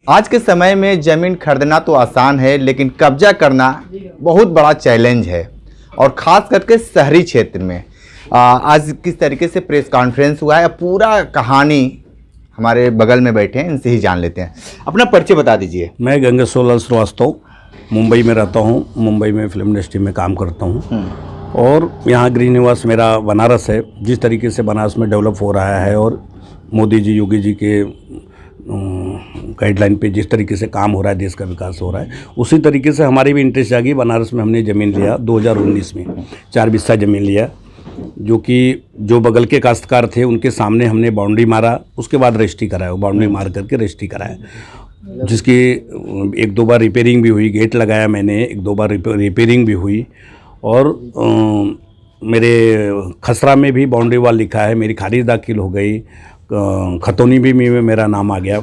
आज के समय में ज़मीन खरीदना तो आसान है, लेकिन कब्जा करना बहुत बड़ा चैलेंज है, और ख़ास करके शहरी क्षेत्र में। आज किस तरीके से प्रेस कॉन्फ्रेंस हुआ है, पूरा कहानी हमारे बगल में बैठे हैं, इनसे ही जान लेते हैं। अपना परिचय बता दीजिए। मैं गंगेश्वर श्रीवास्तव मुंबई में रहता हूँ। मुंबई में फिल्म इंडस्ट्री में काम करता हूँ और यहाँ गृह निवास मेरा बनारस है। जिस तरीके से बनारस में डेवलप हो रहा है और मोदी जी योगी जी के गाइडलाइन पे जिस तरीके से काम हो रहा है, देश का विकास हो रहा है, उसी तरीके से हमारी भी इंटरेस्ट जागी। बनारस में हमने ज़मीन लिया 2019 में, 4 बिस्सा ज़मीन लिया, जो बगल के काश्तकार थे उनके सामने हमने बाउंड्री मारा, उसके बाद रजिस्ट्री कराया। वो बाउंड्री मार करके रजिस्ट्री कराया, जिसकी 1-2 बार रिपेयरिंग भी हुई। गेट लगाया मैंने, 1-2 बार रिपेयरिंग भी हुई। और मेरे खसरा में भी बाउंड्री वाल लिखा है, मेरी खारिज दाखिल हो गई। खतौनी भी में मेरा नाम आ गया।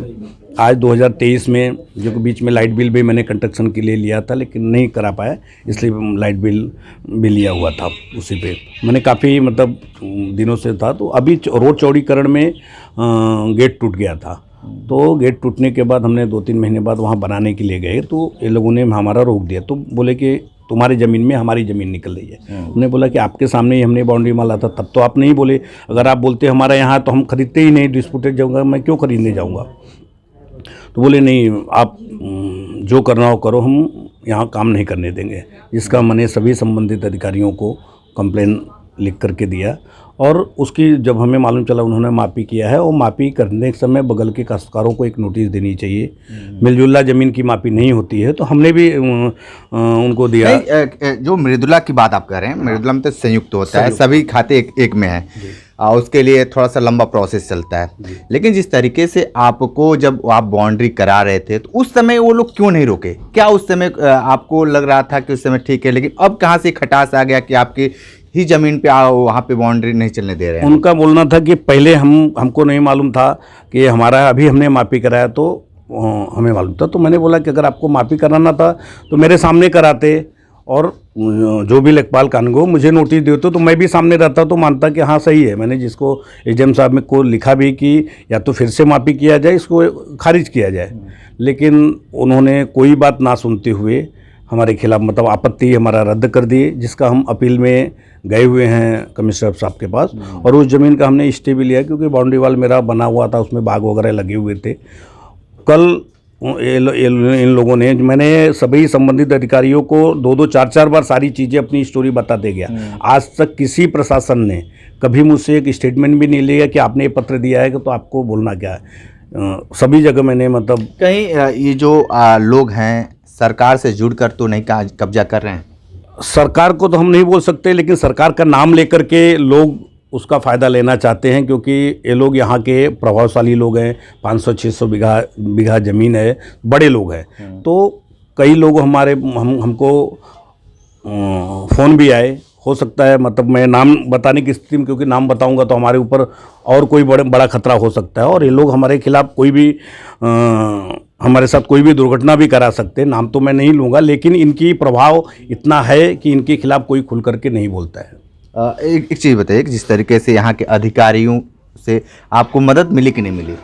आज 2023 में, जो कि बीच में लाइट बिल भी मैंने कंस्ट्रक्शन के लिए लिया था, लेकिन नहीं करा पाया, इसलिए लाइट बिल भी लिया हुआ था। उसी पे मैंने काफ़ी मतलब दिनों से था। तो अभी रोड चौड़ीकरण में गेट टूट गया था, तो गेट टूटने के बाद हमने 2-3 महीने बाद वहाँ बनाने के लिए गए, तो ये लोगों ने हमारा रोक दिया। तो बोले कि तुम्हारी ज़मीन में हमारी ज़मीन निकल रही है। हमने बोला कि आपके सामने ही हमने बाउंड्री मारा था, तब तो आप नहीं बोले। अगर आप बोलते हमारा यहाँ, तो हम खरीदते ही नहीं, डिस्प्यूटेड जाऊँगा, मैं क्यों खरीदने जाऊँगा। तो बोले नहीं, आप जो करना हो करो, हम यहाँ काम नहीं करने देंगे। जिसका मैंने सभी संबंधित अधिकारियों को कंप्लेन लिख करके दिया, और उसकी जब हमें मालूम चला उन्होंने मापी किया है, और मापी करने के समय बगल के काश्तकारों को एक नोटिस देनी चाहिए। मिलजुला ज़मीन की मापी नहीं होती है, तो हमने भी उनको दिया। जो मृदुला की बात आप कर रहे हैं, मृदुला में तो संयुक्त होता है, सभी खाते एक में है, उसके लिए थोड़ा सा लंबा प्रोसेस चलता है। लेकिन जिस तरीके से आपको, जब आप बाउंड्री करा रहे थे, तो उस समय वो लोग क्यों नहीं रोके? क्या उस समय आपको लग रहा था कि उस समय ठीक है, लेकिन अब कहाँ से खटास आ गया कि आपकी ही ज़मीन पे वहाँ पे बाउंड्री नहीं चलने दे रहे हैं? उनका बोलना था कि पहले हमको नहीं मालूम था कि हमारा, अभी हमने मापी कराया तो हमें मालूम था। तो मैंने बोला कि अगर आपको मापी कराना था तो मेरे सामने कराते, और जो भी लेखपाल कानून को मुझे नोटिस देते तो मैं भी सामने रहता, तो मानता कि हाँ सही है। मैंने जिसको एजेम साहब में को लिखा भी कि या तो फिर से मापी किया जाए, इसको खारिज किया जाए, लेकिन उन्होंने कोई बात ना सुनते हुए हमारे खिलाफ मतलब आपत्ति हमारा रद्द कर दिए, जिसका हम अपील में गए हुए हैं कमिश्नर साहब के पास। और उस ज़मीन का हमने स्टे भी लिया, क्योंकि बाउंड्री वाल मेरा बना हुआ था, उसमें बाग वगैरह लगे हुए थे। कल इन लोगों ने, मैंने सभी संबंधित अधिकारियों को 2-2, 4-4 बार सारी चीज़ें अपनी स्टोरी बताते गया। आज तक किसी प्रशासन ने कभी मुझसे एक स्टेटमेंट भी नहीं लिया कि आपने ये पत्र दिया है कि तो आपको बोलना क्या है। सभी जगह मैंने मतलब, कहीं ये जो लोग हैं सरकार से जुड़कर तो नहीं कब्जा कर रहे हैं? सरकार को तो हम नहीं बोल सकते, लेकिन सरकार का नाम लेकर के लोग उसका फ़ायदा लेना चाहते हैं, क्योंकि ये लोग यहाँ के प्रभावशाली लोग हैं। 500-600 बीघा ज़मीन है, बड़े लोग हैं। तो कई लोग हमको फ़ोन भी आए। हो सकता है मतलब मैं नाम बताने की स्थिति में, क्योंकि नाम बताऊंगा तो हमारे ऊपर और कोई बड़ा खतरा हो सकता है, और ये लोग हमारे खिलाफ हमारे साथ कोई भी दुर्घटना भी करा सकते हैं। नाम तो मैं नहीं लूँगा, लेकिन इनकी प्रभाव इतना है कि इनके खिलाफ कोई खुल करके नहीं बोलता है। एक चीज़ बताइए कि जिस तरीके से यहाँ के अधिकारियों से आपको मदद मिली कि नहीं मिली?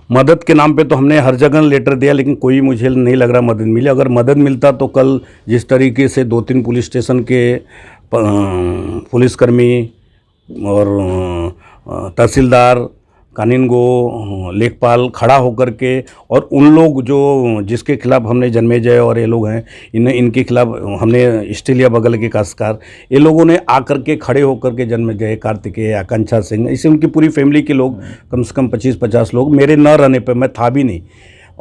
मदद के नाम पे तो हमने हर जगह लेटर दिया, लेकिन कोई मुझे नहीं लग रहा मदद मिली। अगर मदद मिलता तो कल जिस तरीके से 2-3 पुलिस स्टेशन के पुलिसकर्मी और तहसीलदार, कानूनगो, लेखपाल खड़ा होकर के, और उन लोग जो जिसके खिलाफ हमने जन्मेजय और ये लोग हैं, इनके खिलाफ हमने स्टे लिया, बगल के काश्तकार, ये लोगों ने आकर के खड़े होकर के जन्मेजय, कार्तिकेय, आकांक्षा सिंह, इसे उनकी पूरी फैमिली के लोग, कम से कम 25-50 लोग, मेरे न रहने पे, मैं था भी नहीं,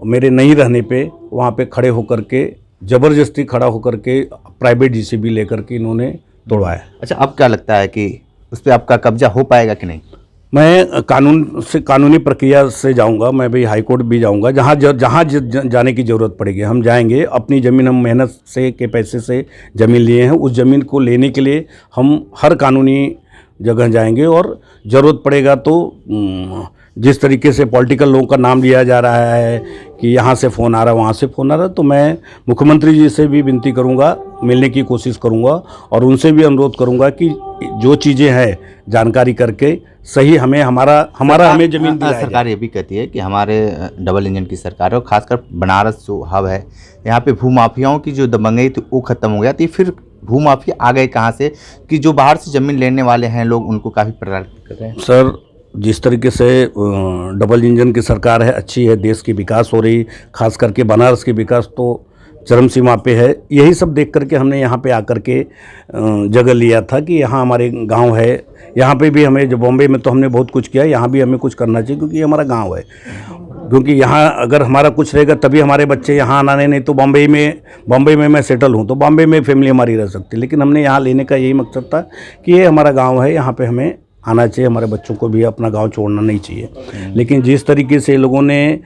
मेरे नहीं रहने पे वहाँ पे खड़े होकर के, ज़बरदस्ती खड़ा होकर के प्राइवेट JCB लेकर के इन्होंने तोड़वाया। अच्छा, अब क्या लगता है कि उस पर आपका कब्जा हो पाएगा कि नहीं? मैं कानूनी प्रक्रिया से जाऊंगा, मैं भी हाई कोर्ट भी जाऊंगा, जहाँ जाने की ज़रूरत पड़ेगी हम जाएंगे। अपनी ज़मीन हम मेहनत से के पैसे से ज़मीन लिए हैं, उस ज़मीन को लेने के लिए हम हर कानूनी जगह जाएंगे, और ज़रूरत पड़ेगा तो जिस तरीके से पॉलिटिकल लोगों का नाम लिया जा रहा है कि यहाँ से फ़ोन आ रहा है, वहाँ से फ़ोन आ रहा है, तो मैं मुख्यमंत्री जी से भी विनती करूँगा, मिलने की कोशिश करूँगा और उनसे भी अनुरोध करूँगा कि जो चीज़ें हैं जानकारी करके सही हमें हमें ज़मीन दिलाया जाए। सरकार ये भी कहती है कि हमारे डबल इंजन की सरकार है और खासकर बनारस जो हब है, यहाँ पे भूमाफियाओं की जो दबंगई थी वो खत्म हो गया थी। फिर भूमाफिया आ गए कहाँ से कि जो बाहर से ज़मीन लेने वाले हैं लोग उनको काफ़ी प्रताड़ित कर रहे हैं। सर, जिस तरीके से डबल इंजन की सरकार है, अच्छी है, देश की विकास हो रही, खास करके बनारस की विकास तो चरम सीमा पे है। यही सब देख करके हमने यहाँ पे आकर के जगह लिया था कि यहाँ हमारे गांव है, यहाँ पे भी हमें, जो बॉम्बे में तो हमने बहुत कुछ किया, यहाँ भी हमें कुछ करना चाहिए क्योंकि ये हमारा गांव है। क्योंकि यहाँ अगर हमारा कुछ रहेगा तभी हमारे बच्चे यहाँ आना, नहीं तो बॉम्बे में मैं सेटल हूँ तो बॉम्बे में फैमिली हमारी रह सकती है। लेकिन हमने यहाँ लेने का यही मकसद था कि ये हमारा गाँव है, यहाँ पर हमें आना चाहिए, हमारे बच्चों को भी अपना गांव छोड़ना नहीं चाहिए। लेकिन जिस तरीके से लोगों ने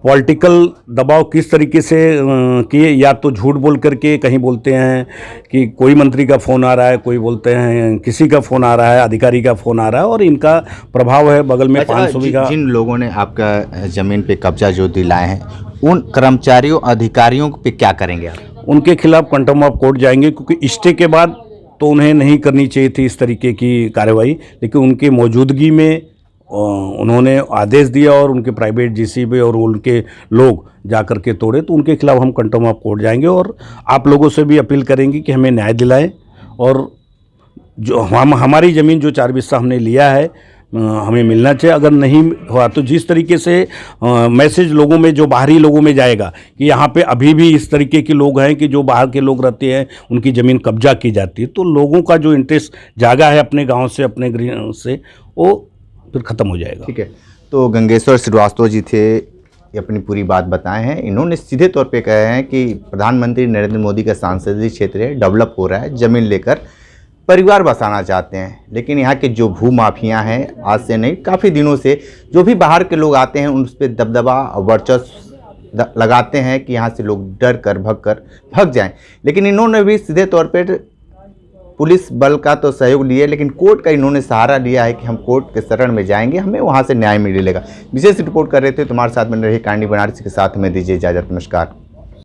पॉलिटिकल दबाव किस तरीके से किए, या तो झूठ बोल करके कहीं बोलते हैं कि कोई मंत्री का फ़ोन आ रहा है, कोई बोलते हैं किसी का फ़ोन आ रहा है, अधिकारी का फ़ोन आ रहा है, और इनका प्रभाव है बगल में 500 बीघा। जिन लोगों ने आपका ज़मीन पे कब्जा जो दिलाए हैं उन कर्मचारियों अधिकारियों पे क्या करेंगे आप? उनके खिलाफ कंटेम्प्ट ऑफ कोर्ट जाएंगे, क्योंकि स्टे के बाद तो उन्हें नहीं करनी चाहिए थी इस तरीके की कार्रवाई, लेकिन उनकी मौजूदगी में उन्होंने आदेश दिया और उनके प्राइवेट जीसीबी और उनके लोग जा कर के तोड़े, तो उनके खिलाफ हम कंटेम्प्ट ऑफ कोर्ट जाएंगे। और आप लोगों से भी अपील करेंगे कि हमें न्याय दिलाएं और जो हमारी ज़मीन जो 4 बिस्सा हमने लिया है हमें मिलना चाहिए। अगर नहीं हुआ तो जिस तरीके से मैसेज लोगों में, जो बाहरी लोगों में जाएगा कि यहाँ पे अभी भी इस तरीके के लोग हैं कि जो बाहर के लोग रहते हैं उनकी ज़मीन कब्जा की जाती है, तो लोगों का जो इंटरेस्ट जागा है अपने गांव से, अपने गृह से, वो फिर ख़त्म हो जाएगा। ठीक है, तो गंगेश्वर श्रीवास्तव जी थे, ये अपनी पूरी बात बताए हैं। इन्होंने सीधे तौर पे कहे हैं कि प्रधानमंत्री नरेंद्र मोदी का संसदीय क्षेत्र है, डेवलप हो रहा है, ज़मीन लेकर परिवार बसाना चाहते हैं। लेकिन यहाँ के जो भू माफिया हैं, आज से नहीं काफ़ी दिनों से जो भी बाहर के लोग आते हैं उस पर दबदबा और वर्चस्व लगाते हैं कि यहाँ से लोग डर कर भग जाएं। लेकिन इन्होंने भी सीधे तौर पर पुलिस बल का तो सहयोग लिया, लेकिन कोर्ट का इन्होंने सहारा लिया है कि हम कोर्ट के शरण में जाएंगे, हमें वहाँ से न्याय मिलेगा। विशेष रिपोर्ट कर रहे थे, तुम्हारे साथ बने रही कांडी बनारसी के साथ में दीजिए इजाज़त। नमस्कार।